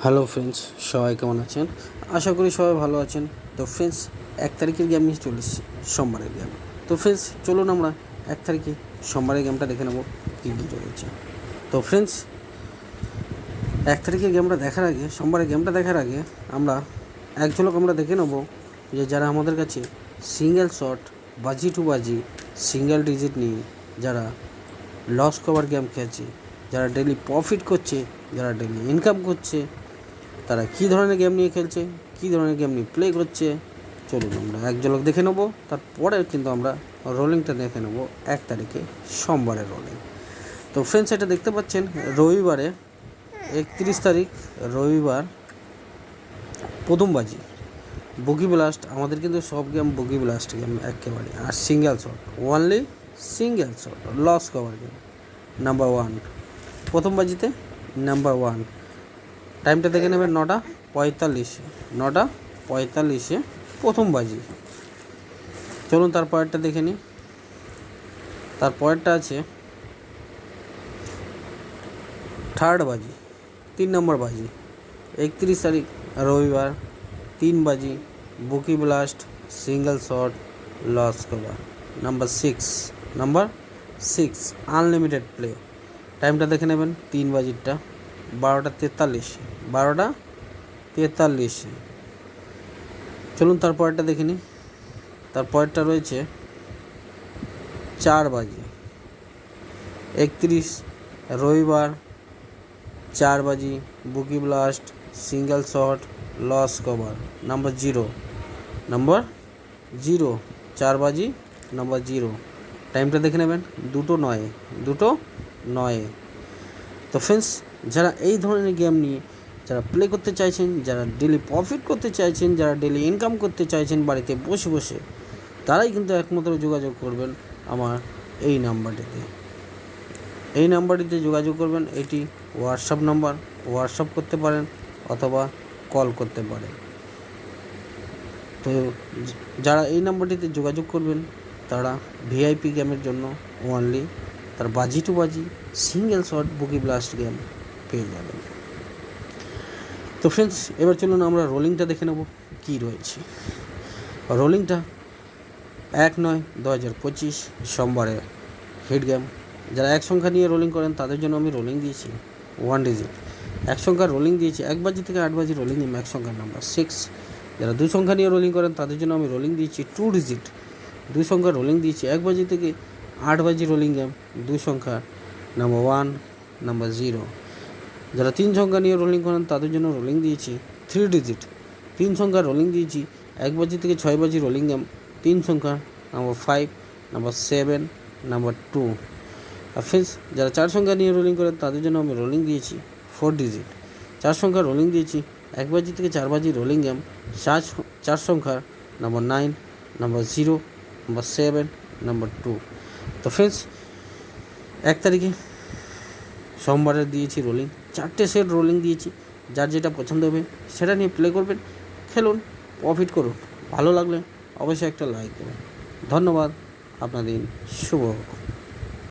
Hello friends, সবাই কেমন আছেন? আশা করি সবাই ভালো আছেন। তো ফ্রেন্ডস, 1 তারিখের গেম নিয়ে চলে এসেছি, সোমবারের গেম। তো ফ্রেন্ডস, চলুন আমরা 1 তারিখে সোমবারের গেমটা দেখে নেব কী কী রয়েছে। তো ফ্রেন্ডস, 1 তারিখের গেমটা দেখার আগে, সোমবারের গেমটা দেখার আগে আমরা এক ঝলক আমরা দেখে নেব যে যারা আমাদের কাছে সিঙ্গেল শট, বাজি টু বাজি, সিঙ্গেল ডিজিট নিয়ে যারা লস কভার গেম খেলছে, যারা ডেলি প্রফিট করছে, যারা ডেলি ইনকাম করছে, তারা কী ধরনের গেম নিয়ে খেলছে, কী ধরনের গেম নিয়ে প্লে করছে, চলুন আমরা এক ঝলক দেখে নেবো। তারপরে কিন্তু আমরা রোলিংটা দেখে নেবো 1 তারিখে সোমবারের রোলিং। তো ফ্রেন্ডস, এটা দেখতে পাচ্ছেন রবিবারে 31 তারিখ, রবিবার প্রথম বাজি বুগি ব্লাস্ট। আমাদের কিন্তু সব গেম বুগি ব্লাস্ট গেম একেবারে, আর single shot, only single shot loss cover game. Number 1 প্রথম বাজিতে, নাম্বার 1 টাইমটা দেখে নেবেন 9:45, 9:45 প্রথম বাজি। চলুন তার পরেরটা দেখে নিই। তার পরেরটা আছে থার্ড বাজি, 3 নম্বর বাজি 31 তারিখ রবিবার 3 বাজি bookie blast single shot loss cover. Number 6 unlimited play. টাইমটা দেখে নেবেন 3 বাজিরটা, 12:43। চলুন তারপরেরটা দেখে নিই। তারপরেরটা রয়েছে 4 বাজি 31 রবিবার 4 বাজি bookie blast single shot loss cover. Number zero 4 বাজি নাম্বার 0। টাইমটা দেখে নেবেন 2:09। তো ফ্রেন্ডস, যারা এই ধরনের গেম নিয়ে যারা প্লে করতে চাইছেন, যারা ডেলি প্রফিট করতে চাইছেন, যারা ডেলি ইনকাম করতে চাইছেন বাড়িতে বসে বসে, তারাই কিন্তু একমাত্র যোগাযোগ করবেন আমার এই নাম্বারটিতে যোগাযোগ করবেন। এটি হোয়াটসঅ্যাপ নাম্বার, হোয়াটসঅ্যাপ করতে পারেন অথবা কল করতে পারেন। তো যারা এই নাম্বারটিতে যোগাযোগ করবেন তারা ভিআইপি গেমের জন্য ওনলি তার বাজি টু বাজি সিঙ্গেল শট বুকি ব্লাস্ট গেম পেয়ে যাবেন। তো ফ্রেন্ডস, এবার চলুন আমরা রোলিংটা দেখে নেব কী রয়েছে। রোলিংটা 1/9/2025 সোমবারে হিট গেম। যারা এক সংখ্যা নিয়ে রোলিং করেন তাদের জন্য আমি রোলিং দিয়েছি 1 ডিজিট। এক সংখ্যার রোলিং দিয়েছি 1 বাজি থেকে 8 বাজি রোলিং গেম, এক সংখ্যার নাম্বার 6। যারা 2 সংখ্যা নিয়ে রোলিং করেন তাদের জন্য আমি রোলিং দিয়েছি 2 ডিজিট। 2 সংখ্যার রোলিং দিয়েছি 1 বাজি থেকে 8 বাজি রোলিং গেম, 2 সংখ্যা নাম্বার 1, নাম্বার 0। যারা 3 সংখ্যা নিয়ে রোলিং করেন তাদের জন্য রোলিং দিয়েছি 3 ডিজিট। 3 সংখ্যার রোলিং দিয়েছি 1 বাজি থেকে 6 বাজি রোলিং গেম, 3 সংখ্যা নাম্বার 5, নাম্বার 7, নাম্বার 2। আর ফ্রেন্ডস, যারা 4 সংখ্যা নিয়ে রোলিং করেন তাদের জন্য আমি রোলিং দিয়েছি 4 ডিজিট। 4 সংখ্যার রোলিং দিয়েছি 1 বাজি থেকে 4 বাজি রোলিং গেম, 4 সংখ্যা নাম্বার 9, নাম্বার 0, নাম্বার 7, নাম্বার 2। তো ফ্রেন্ডস, 1 তারিখে সোমবারে দিয়েছি রোলিং, 4টে সেট রোলিং দিয়েছি। যার যেটা পছন্দ হবে সেটা নিয়ে প্লে করবেন, খেলুন, প্রফিট করুন। ভালো লাগলে অবশ্যই একটা লাইক দেবেন। ধন্যবাদ, আপনার দিন শুভ হোক।